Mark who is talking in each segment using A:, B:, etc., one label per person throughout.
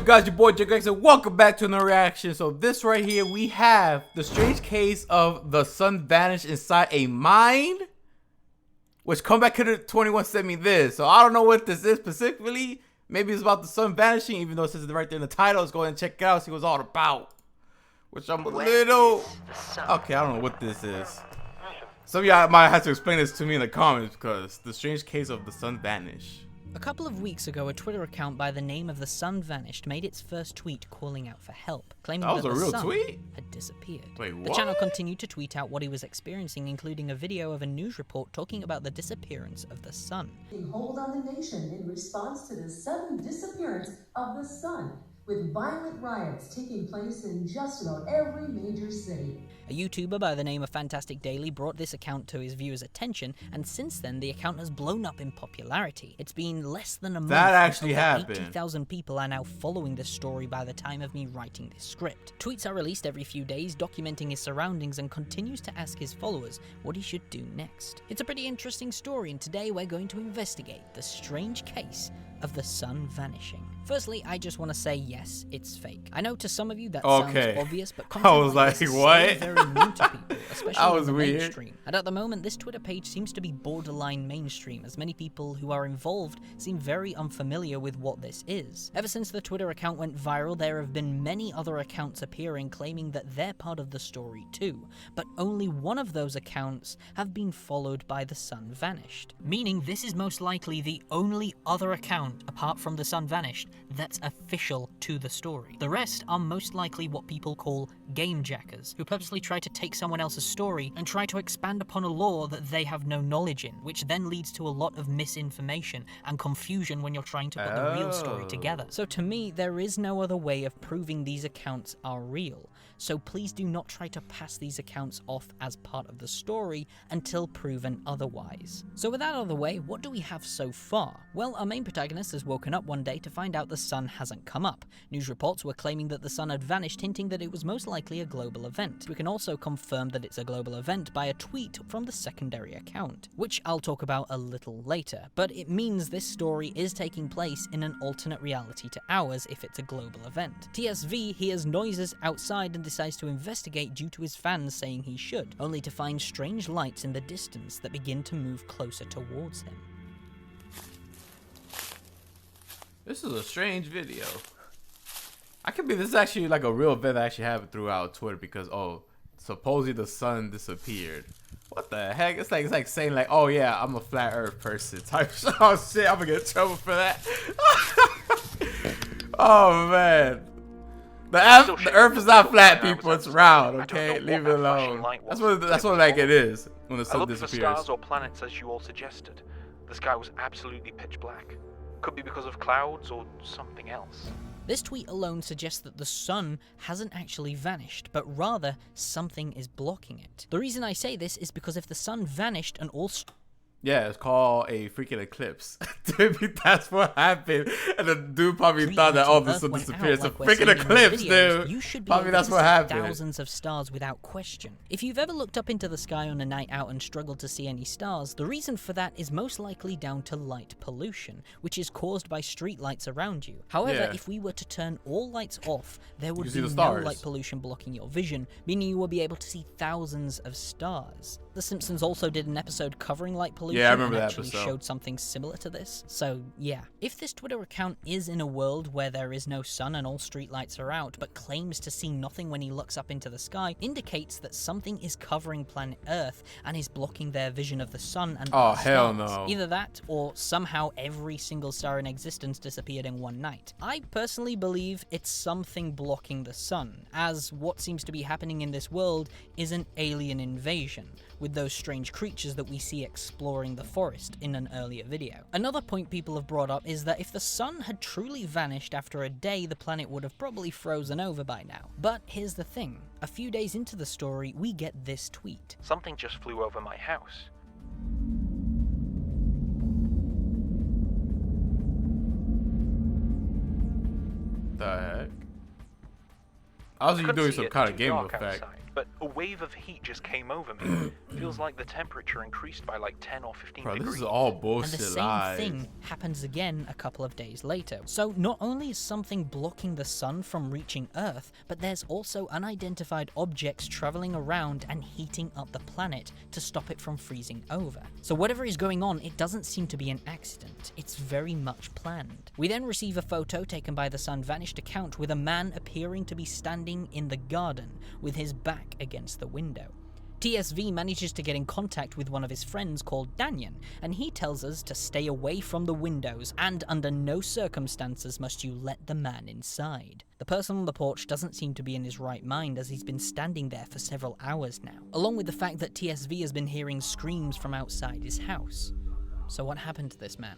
A: good, guys? Your boy JangleX, and welcome back to another reaction. So this right here, we have the strange case of the sun vanished inside a mine. Which Comeback Killer 21 sent me this, so I don't know what this is specifically. Maybe it's about the sun vanishing, even though it says it right there in the title. Let's go ahead and check it out, see what it's all about. Which I'm a little... Okay, I don't know what this is. Some of y'all might have to explain this to me in the comments, because the strange case of the sun vanished.
B: A couple of weeks ago, a Twitter account by the name of The Sun Vanished made its first tweet calling out for help, claiming that the sun had disappeared.
A: Wait, what?
B: The channel continued to tweet out what he was experiencing, including a video of a news report talking about the disappearance of the sun.
C: Hold on the nation in response to the sudden disappearance of the sun, with violent riots taking place in just about every major city.
B: A YouTuber by the name of Fantastic Daily brought this account to his viewers' attention, and since then the account has blown up in popularity. It's been less than a month.
A: That actually
B: and
A: happened.
B: 80,000 people are now following this story by the time of me writing this script. Tweets are released every few days documenting his surroundings and continues to ask his followers what he should do next. It's a pretty interesting story, and today we're going to investigate the strange case of the sun vanishing. Firstly, I just want to say yes, it's fake. I know to some of you that sounds obvious, but content
A: I was like,
B: this is
A: what?
B: very mean to people, especially in the
A: weird.
B: mainstream. And at the moment, this Twitter page seems to be borderline mainstream, as many people who are involved seem very unfamiliar with what this is. Ever since the Twitter account went viral, there have been many other accounts appearing claiming that they're part of the story too, but only one of those accounts have been followed by the sun vanished. Meaning this is most likely the only other account, apart from the sun vanished, that's official to the story. The rest are most likely what people call game jackers, who purposely try to take someone else's story and try to expand upon a lore that they have no knowledge in, which then leads to a lot of misinformation and confusion when you're trying to put the real story together. So to me, there is no other way of proving these accounts are real. So please do not try to pass these accounts off as part of the story until proven otherwise. So with that out of the way, what do we have so far? Well, our main protagonist has woken up one day to find out the sun hasn't come up. News reports were claiming that the sun had vanished, hinting that it was most likely a global event. We can also confirm that it's a global event by a tweet from the secondary account, which I'll talk about a little later, but it means this story is taking place in an alternate reality to ours if it's a global event. TSV hears noises outside and decides to investigate due to his fans saying he should, only to find strange lights in the distance that begin to move closer towards him.
A: This is a strange video. This is actually like a real event that actually happened throughout Twitter because, oh, supposedly the sun disappeared. What the heck? It's like saying like, oh yeah, I'm a flat earth person type. Oh shit, I'm gonna get in trouble for that. Oh man. The earth is not flat, people, it's round, okay? Leave it alone. That's what like it is when the sun disappears.
D: I looked for stars or planets as you all suggested. The sky was absolutely pitch black. Could be because of clouds or something else.
B: This tweet alone suggests that the sun hasn't actually vanished, but rather something is blocking it. The reason I say this is because if the sun vanished and all...
A: Yeah, it's called a freaking eclipse. Dude, that's what happened. And the dude probably thought that, oh, the sun disappeared. It's a freaking eclipse, dude.
B: You should be
A: probably that's what happened.
B: Thousands of stars without question. If you've ever looked up into the sky on a night out and struggled to see any stars, the reason for that is most likely down to light pollution, which is caused by street lights around you. However, if we were to turn all lights off, there would be no light pollution blocking your vision, meaning you will be able to see thousands of stars. The Simpsons also did an episode covering light pollution.
A: Yeah, I remember that
B: actually
A: episode.
B: Showed something similar to this. So yeah, if this Twitter account is in a world where there is no sun and all streetlights are out, but claims to see nothing when he looks up into the sky, indicates that something is covering planet Earth and is blocking their vision of the sun and
A: oh
B: the
A: hell
B: stars.
A: no.
B: Either that, or somehow every single star in existence disappeared in one night. I personally believe it's something blocking the sun, as what seems to be happening in this world is an alien invasion, with those strange creatures that we see exploring the forest in an earlier video. Another point people have brought up is that if the sun had truly vanished after a day, the planet would have probably frozen over by now. But here's the thing, a few days into the story, we get this tweet.
D: Something just flew over my house.
A: The heck? I was doing some kind of game effect.
D: but a wave of heat just came over me. Feels like the temperature increased by like 10 or 15
A: Bro,
D: degrees.
A: this is all
B: And
A: bullshit
B: the same
A: lies.
B: thing happens again a couple of days later. So not only is something blocking the sun from reaching Earth, but there's also unidentified objects traveling around and heating up the planet to stop it from freezing over. So whatever is going on, it doesn't seem to be an accident. It's very much planned. We then receive a photo taken by the Sun Vanished account with a man appearing to be standing in the garden with his back against the window. TSV manages to get in contact with one of his friends called Danyan, and he tells us to stay away from the windows, and under no circumstances must you let the man inside. The person on the porch doesn't seem to be in his right mind, as he's been standing there for several hours now, along with the fact that TSV has been hearing screams from outside his house. So what happened to this man?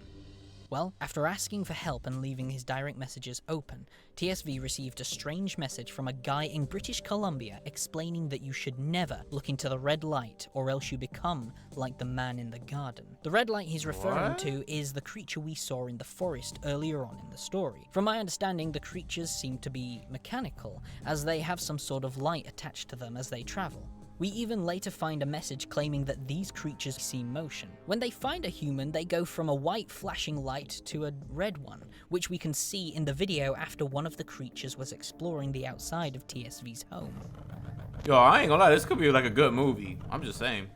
B: Well, after asking for help and leaving his direct messages open, TSV received a strange message from a guy in British Columbia explaining that you should never look into the red light or else you become like the man in the garden. The red light he's referring to is the creature we saw in the forest earlier on in the story. From my understanding, the creatures seem to be mechanical, as they have some sort of light attached to them as they travel. We even later find a message claiming that these creatures see motion. When they find a human, they go from a white flashing light to a red one, which we can see in the video after one of the creatures was exploring the outside of TSV's home.
A: Yo, I ain't gonna lie, this could be like a good movie. I'm just saying.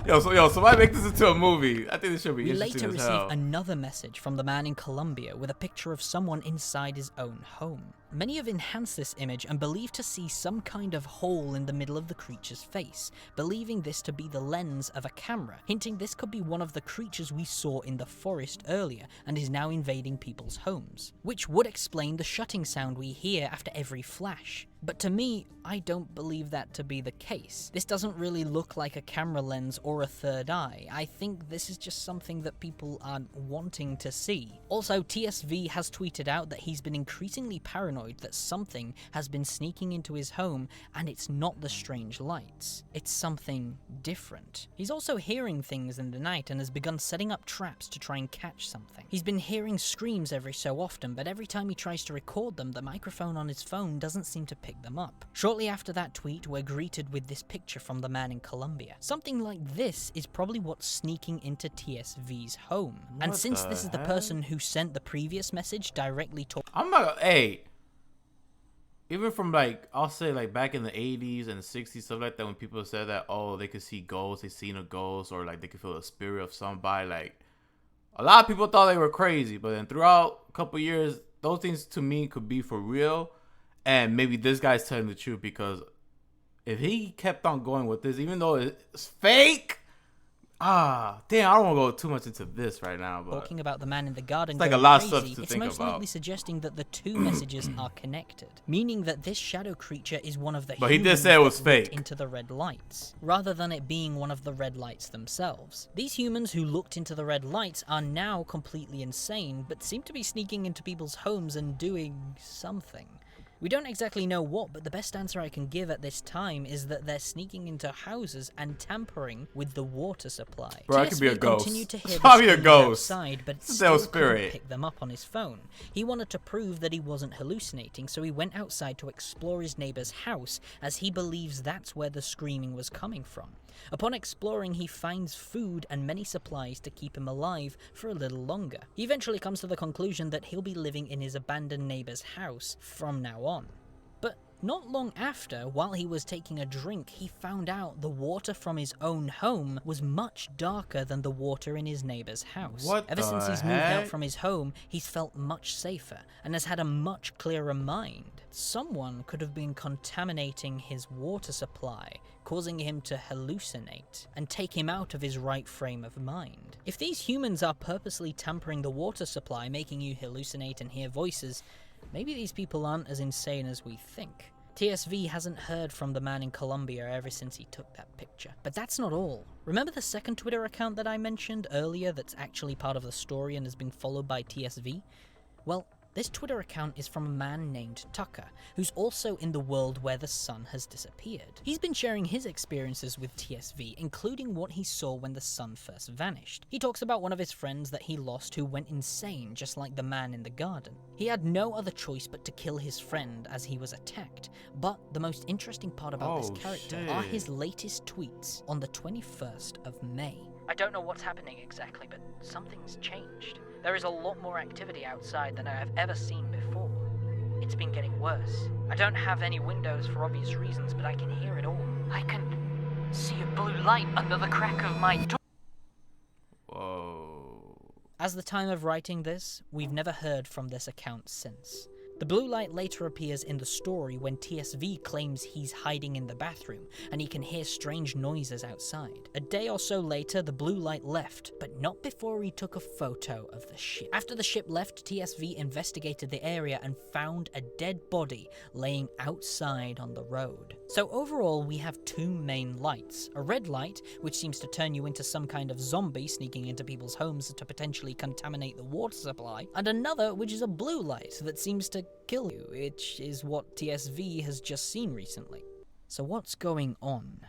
A: Somebody make this into a movie. I think this should be
B: We
A: interesting
B: later
A: as hell.
B: receive another message from the man in Colombia with a picture of someone inside his own home. Many have enhanced this image and believe to see some kind of hole in the middle of the creature's face, believing this to be the lens of a camera, hinting this could be one of the creatures we saw in the forest earlier and is now invading people's homes, which would explain the shutting sound we hear after every flash. But to me, I don't believe that to be the case. This doesn't really look like a camera lens or a third eye. I think this is just something that people are wanting to see. Also, TSV has tweeted out that he's been increasingly paranoid that something has been sneaking into his home, and it's not the strange lights. It's something different. He's also hearing things in the night and has begun setting up traps to try and catch something. He's been hearing screams every so often, but every time he tries to record them, the microphone on his phone doesn't seem to pick them up. Shortly after that tweet, we're greeted with this picture from the man in Colombia. Something like this is probably what's sneaking into TSV's home. And
A: What
B: since
A: the
B: this is the
A: heck?
B: person who sent the previous message directly to
A: I'm not. Hey, even from like I'll say like back in the 80s and the 60s, stuff like that, when people said that they could see ghosts, they seen a ghost, or like they could feel a spirit of somebody. Like a lot of people thought they were crazy, but then throughout a couple years, those things to me could be for real. And maybe this guy's telling the truth, because if he kept on going with this, even though it's fake, damn, I don't want to go too much into this right now. But
B: talking about the man in the garden
A: it's like a
B: going
A: lot of
B: crazy,
A: stuff to
B: it's
A: think
B: most
A: about.
B: likely suggesting that the two messages are connected, meaning that this shadow creature is one of the
A: But he did
B: humans
A: say it was
B: that looked
A: fake.
B: into the red lights, rather than it being one of the red lights themselves. These humans who looked into the red lights are now completely insane, but seem to be sneaking into people's homes and doing something. We don't exactly know what, but the best answer I can give at this time is that they're sneaking into houses and tampering with the water supply.
A: Bro, it could be a
B: TSV
A: ghost.
B: continued to hear
A: It's
B: the
A: probably a
B: screams
A: ghost.
B: outside, but
A: It's a
B: still
A: spirit.
B: couldn't pick them up on his phone. He wanted to prove that he wasn't hallucinating, so he went outside to explore his neighbor's house, as he believes that's where the screaming was coming from. Upon exploring, he finds food and many supplies to keep him alive for a little longer. He eventually comes to the conclusion that he'll be living in his abandoned neighbor's house from now on. But not long after, while he was taking a drink, he found out the water from his own home was much darker than the water in his neighbor's house.
A: What
B: Ever since
A: the
B: he's moved out
A: heck?
B: from his home, he's felt much safer and has had a much clearer mind. Someone could have been contaminating his water supply, causing him to hallucinate and take him out of his right frame of mind. If these humans are purposely tampering the water supply, making you hallucinate and hear voices, maybe these people aren't as insane as we think. TSV hasn't heard from the man in Colombia ever since he took that picture. But that's not all. Remember the second Twitter account that I mentioned earlier that's actually part of the story and has been followed by TSV? Well, This Twitter account is from a man named Tucker, who's also in the world where the sun has disappeared. He's been sharing his experiences with TSV, including what he saw when the sun first vanished. He talks about one of his friends that he lost who went insane, just like the man in the garden. He had no other choice but to kill his friend as he was attacked. But the most interesting part about this character are his latest tweets on the 21st of May. I don't know what's happening exactly, but something's changed. There is a lot more activity outside than I have ever seen before. It's been getting worse. I don't have any windows for obvious reasons, but I can hear it all. I can see a blue light under the crack of my door.
A: Whoa.
B: As the time of writing this, we've never heard from this account since. The blue light later appears in the story when TSV claims he's hiding in the bathroom and he can hear strange noises outside. A day or so later, the blue light left, but not before he took a photo of the ship. After the ship left, TSV investigated the area and found a dead body laying outside on the road. So overall, we have two main lights. A red light, which seems to turn you into some kind of zombie sneaking into people's homes to potentially contaminate the water supply, and another which is a blue light that seems to kill you, which is what TSV has just seen recently. So what's going on?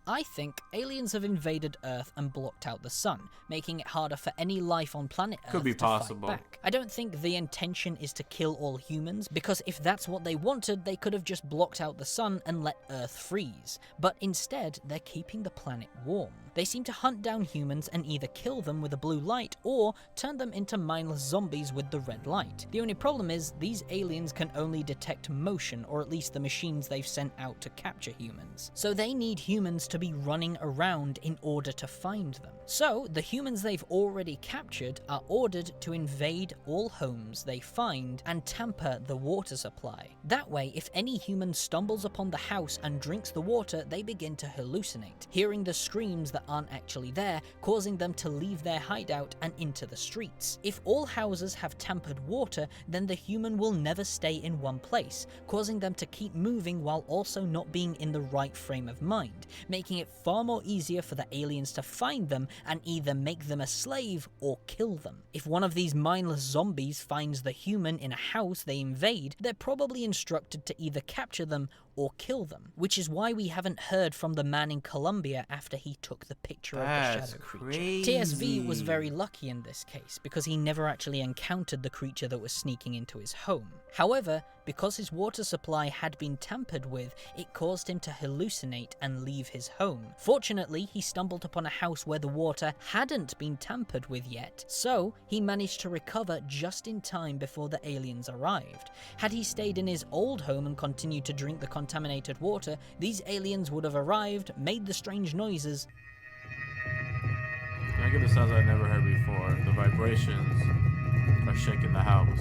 B: I think aliens have invaded Earth and blocked out the sun, making it harder for any life on planet Earth
A: Could be
B: to
A: possible.
B: fight back. I don't think the intention is to kill all humans, because if that's what they wanted, they could have just blocked out the sun and let Earth freeze. But instead, they're keeping the planet warm. They seem to hunt down humans and either kill them with a blue light or turn them into mindless zombies with the red light. The only problem is, these aliens can only detect motion, or at least the machines they've sent out to capture humans. So they need humans to be running around in order to find them. So the humans they've already captured are ordered to invade all homes they find and tamper the water supply. That way, if any human stumbles upon the house and drinks the water, they begin to hallucinate, hearing the screams that aren't actually there, causing them to leave their hideout and into the streets. If all houses have tampered water, then the human will never stay in one place, causing them to keep moving while also not being in the right frame of mind, making it far more easier for the aliens to find them and either make them a slave or kill them. If one of these mindless zombies finds the human in a house they invade, they're probably instructed to either capture them or kill them, which is why we haven't heard from the man in Colombia after he took the picture of the shadow creature. TSV was very lucky in this case, because he never actually encountered the creature that was sneaking into his home. However, because his water supply had been tampered with, it caused him to hallucinate and leave his home. Fortunately, he stumbled upon a house where the water hadn't been tampered with yet, so he managed to recover just in time before the aliens arrived. Had he stayed in his old home and continued to drink the contaminated water, these aliens would have arrived, made the strange noises.
A: Can I get the sounds I've never heard before? The vibrations are shaking the house.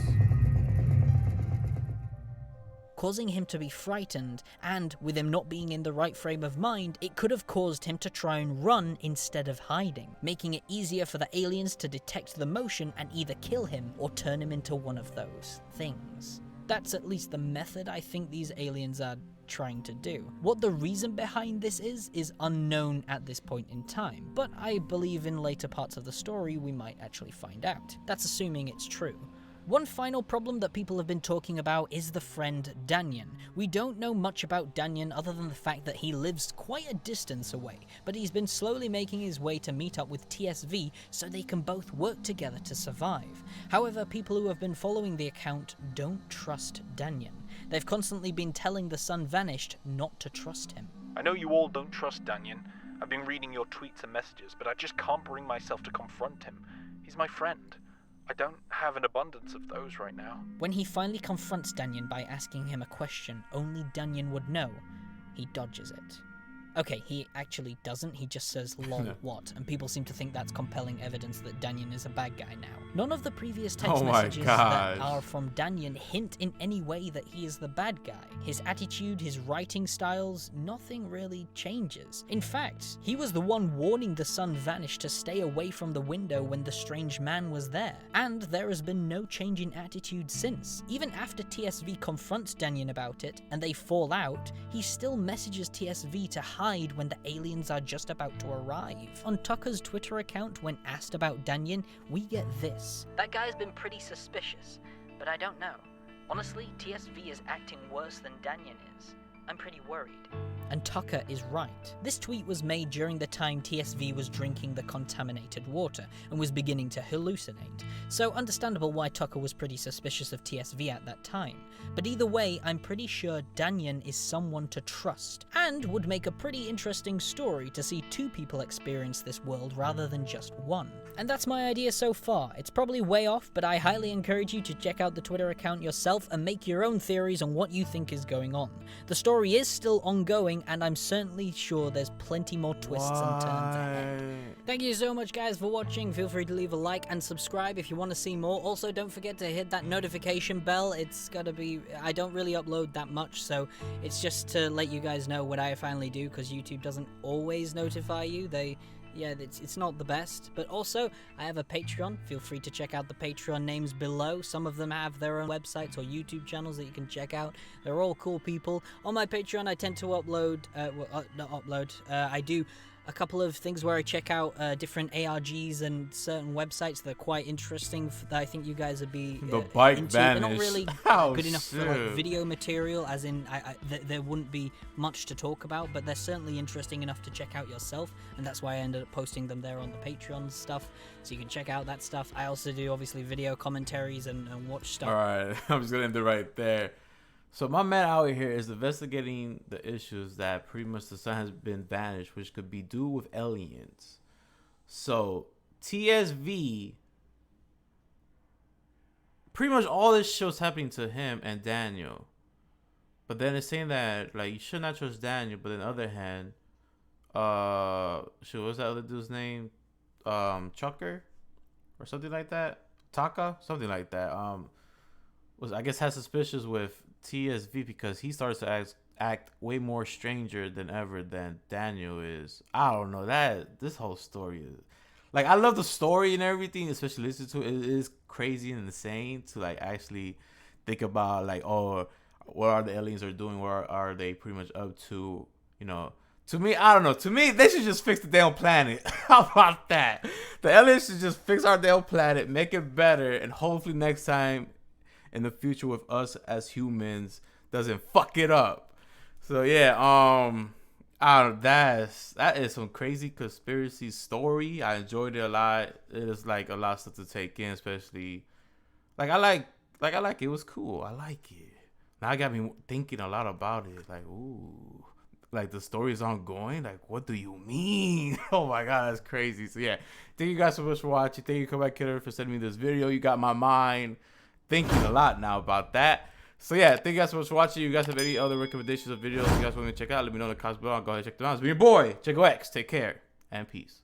B: Causing him to be frightened, and with him not being in the right frame of mind, it could have caused him to try and run instead of hiding, making it easier for the aliens to detect the motion and either kill him or turn him into one of those things. That's at least the method I think these aliens are trying to do. What the reason behind this is unknown at this point in time, but I believe in later parts of the story we might actually find out. That's assuming it's true. One final problem that people have been talking about is the friend Danyan. We don't know much about Danyan other than the fact that he lives quite a distance away, but he's been slowly making his way to meet up with TSV so they can both work together to survive. However, people who have been following the account don't trust Danyan. They've constantly been telling the sun vanished not to trust him.
D: I know you all don't trust Danyan. I've been reading your tweets and messages, but I just can't bring myself to confront him. He's my friend. I don't have an abundance of those right now.
B: When he finally confronts Danyan by asking him a question only Danyan would know, he dodges it. Okay, he actually doesn't, he just says lol what, and people seem to think that's compelling evidence that Danyan is a bad guy now. None of the previous text messages that are from Danyan hint in any way that he is the bad guy. His attitude, his writing styles, nothing really changes. In fact, he was the one warning the sun vanished to stay away from the window when the strange man was there. And there has been no change in attitude since. Even after TSV confronts Danyan about it, and they fall out, he still messages TSV to hide when the aliens are just about to arrive. On Tucker's Twitter account, when asked about Danyan, we get this. That guy's been pretty suspicious. but I don't know. Honestly, TSV is acting worse than Danyan is. I'm pretty worried. And Tucker is right. This tweet was made during the time TSV was drinking the contaminated water and was beginning to hallucinate, so understandable why Tucker was pretty suspicious of TSV at that time. But either way, I'm pretty sure Danyan is someone to trust, and would make a pretty interesting story to see two people experience this world rather than just one. And that's my idea so far. It's probably way off, but I highly encourage you to check out the Twitter account yourself and make your own theories on what you think is going on. The story is still ongoing, and I'm certainly sure there's plenty more twists and turns ahead. Thank you so much, guys, for watching. Feel free to leave a like and subscribe if you want to see more. Also, don't forget to hit that notification bell. It's gotta be... I don't really upload that much, so it's just to let you guys know what I finally do, because YouTube doesn't always notify you. Yeah, it's not the best. But also, I have a Patreon. Feel free to check out the Patreon names below. Some of them have their own websites or YouTube channels that you can check out. They're all cool people. On my Patreon, I tend to upload... I do a couple of things where I check out different ARGs and certain websites that are quite interesting that I think you guys would be
A: the bike
B: into.
A: vanished.
B: They're not really good enough for like video material, as in there wouldn't be much to talk about, but they're certainly interesting enough to check out yourself, and that's why I ended up posting them there on the Patreon stuff, so you can check out that stuff. I also do obviously video commentaries and watch stuff.
A: Alright, I'm just gonna end it right there. So my man out here is investigating the issues that pretty much the sun has been vanished, which could be due with aliens. So TSV, pretty much all this show's happening to him and Daniel. But then it's saying that like you should not trust Daniel, but on the other hand, what's that other dude's name? Chucker or something like that? Taka? Something like that. Was I guess has suspicions with TSV because he starts to act way more stranger than ever than Daniel is. I don't know, that this whole story is like, I love the story and everything, especially listening to it. It is crazy and insane to like actually think about like, oh, what are the aliens are doing, what are they pretty much up to, you know. To me, I don't know. To me, they should just fix the damn planet. How about that? The aliens should just fix our damn planet, make it better, and hopefully next time in the future with us as humans doesn't fuck it up. So yeah, that is some crazy conspiracy story. I enjoyed it a lot. It is like a lot of stuff to take in, especially I like it. It was cool. I like it. Now it got me thinking a lot about it. Like, ooh, like the story is ongoing. Like, what do you mean? Oh my god, that's crazy. So yeah, thank you guys so much for watching. Thank you, Comeback Killer, for sending me this video. You got my mind thinking a lot now about that. So yeah, thank you guys so much for watching. You guys have any other recommendations of videos you guys want me to check out, let me know in the comments below. I'll go ahead and check them out. It's been your boy, JangleX. Take care and peace.